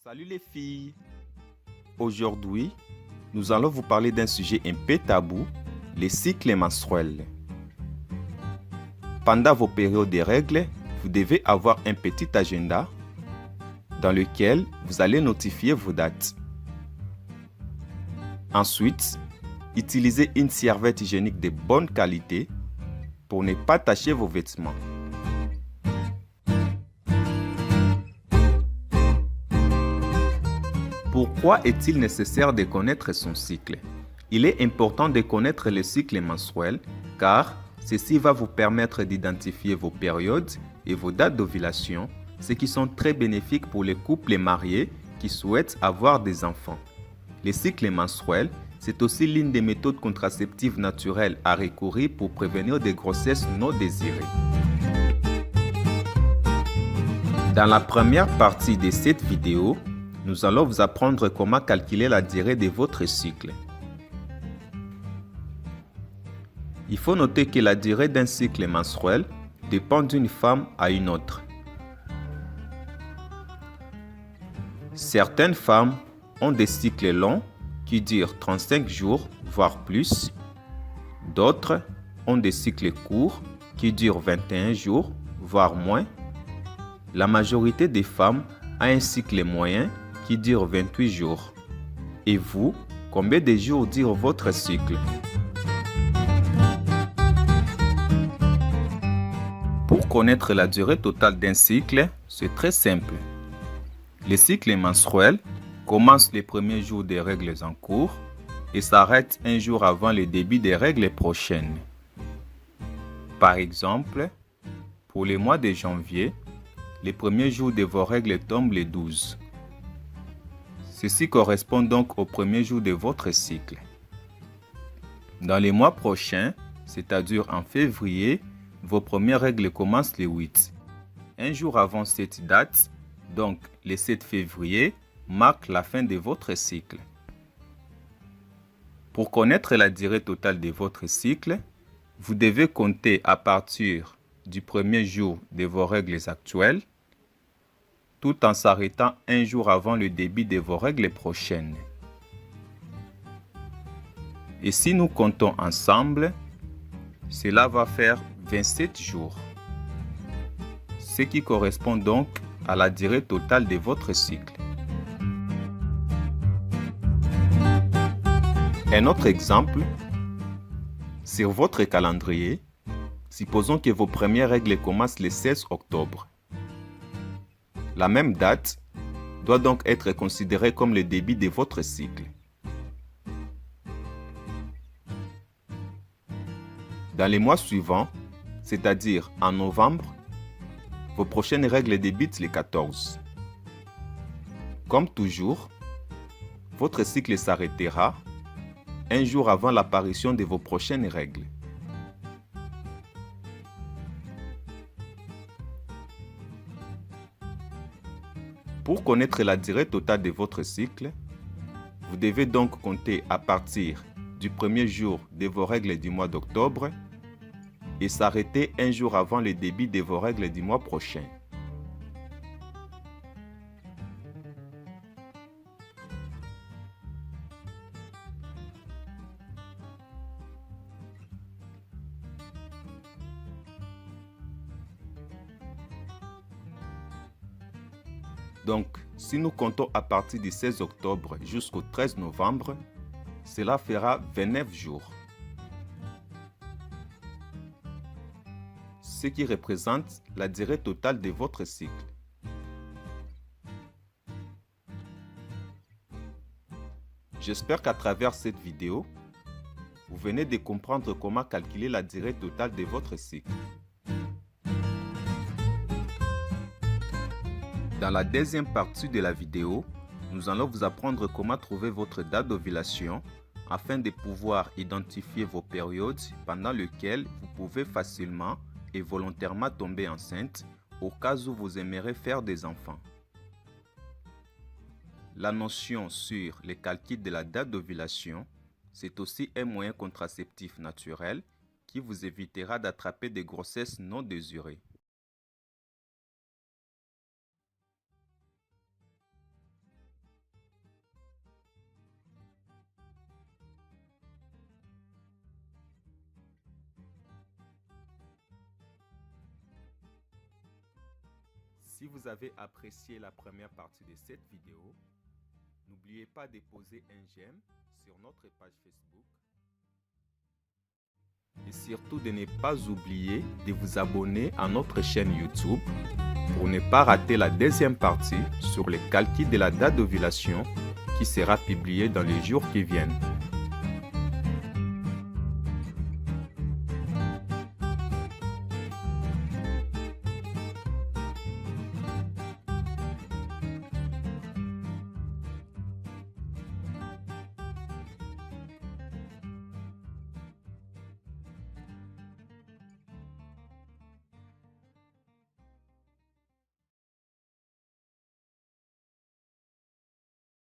Salut les filles! Aujourd'hui, nous allons vous parler d'un sujet un peu tabou, les cycles menstruels. Pendant vos périodes de règles, vous devez avoir un petit agenda dans lequel vous allez notifier vos dates. Ensuite, utilisez une serviette hygiénique de bonne qualité pour ne pas tacher vos vêtements. Pourquoi est-il nécessaire de connaître son cycle? Il est important de connaître le cycle menstruel car ceci va vous permettre d'identifier vos périodes et vos dates d'ovulation, ce qui sont très bénéfiques pour les couples mariés qui souhaitent avoir des enfants. Le cycle menstruel, c'est aussi l'une des méthodes contraceptives naturelles à recourir pour prévenir des grossesses non désirées. Dans la première partie de cette vidéo, nous allons vous apprendre comment calculer la durée de votre cycle. Il faut noter que la durée d'un cycle menstruel dépend d'une femme à une autre. Certaines femmes ont des cycles longs qui durent 35 jours, voire plus. D'autres ont des cycles courts qui durent 21 jours, voire moins. La majorité des femmes a un cycle moyen qui dure 28 jours. Et vous, combien de jours dure votre cycle? Pour connaître la durée totale d'un cycle, c'est très simple. Le cycle menstruel commence les premiers jours des règles en cours et s'arrête un jour avant le début des règles prochaines. Par exemple, pour le mois de janvier, les premiers jours de vos règles tombent le 12. Ceci correspond donc au premier jour de votre cycle. Dans les mois prochains, c'est-à-dire en février, vos premières règles commencent le 8. Un jour avant cette date, donc le 7 février, marque la fin de votre cycle. Pour connaître la durée totale de votre cycle, vous devez compter à partir du premier jour de vos règles actuelles, tout en s'arrêtant un jour avant le début de vos règles prochaines. Et si nous comptons ensemble, cela va faire 27 jours, ce qui correspond donc à la durée totale de votre cycle. Un autre exemple, sur votre calendrier, supposons que vos premières règles commencent le 16 octobre. La même date doit donc être considérée comme le début de votre cycle. Dans les mois suivants, c'est-à-dire en novembre, vos prochaines règles débutent le 14. Comme toujours, votre cycle s'arrêtera un jour avant l'apparition de vos prochaines règles. Pour connaître la durée totale de votre cycle, vous devez donc compter à partir du premier jour de vos règles du mois d'octobre et s'arrêter un jour avant le début de vos règles du mois prochain. Donc, si nous comptons à partir du 16 octobre jusqu'au 13 novembre, cela fera 29 jours. Ce qui représente la durée totale de votre cycle. J'espère qu'à travers cette vidéo, vous venez de comprendre comment calculer la durée totale de votre cycle. Dans la deuxième partie de la vidéo, nous allons vous apprendre comment trouver votre date d'ovulation afin de pouvoir identifier vos périodes pendant lesquelles vous pouvez facilement et volontairement tomber enceinte au cas où vous aimeriez faire des enfants. La notion sur le calcul de la date d'ovulation, c'est aussi un moyen contraceptif naturel qui vous évitera d'attraper des grossesses non désirées. Si vous avez apprécié la première partie de cette vidéo, n'oubliez pas de poser un j'aime sur notre page Facebook et surtout de ne pas oublier de vous abonner à notre chaîne YouTube pour ne pas rater la deuxième partie sur le calcul de la date d'ovulation qui sera publiée dans les jours qui viennent.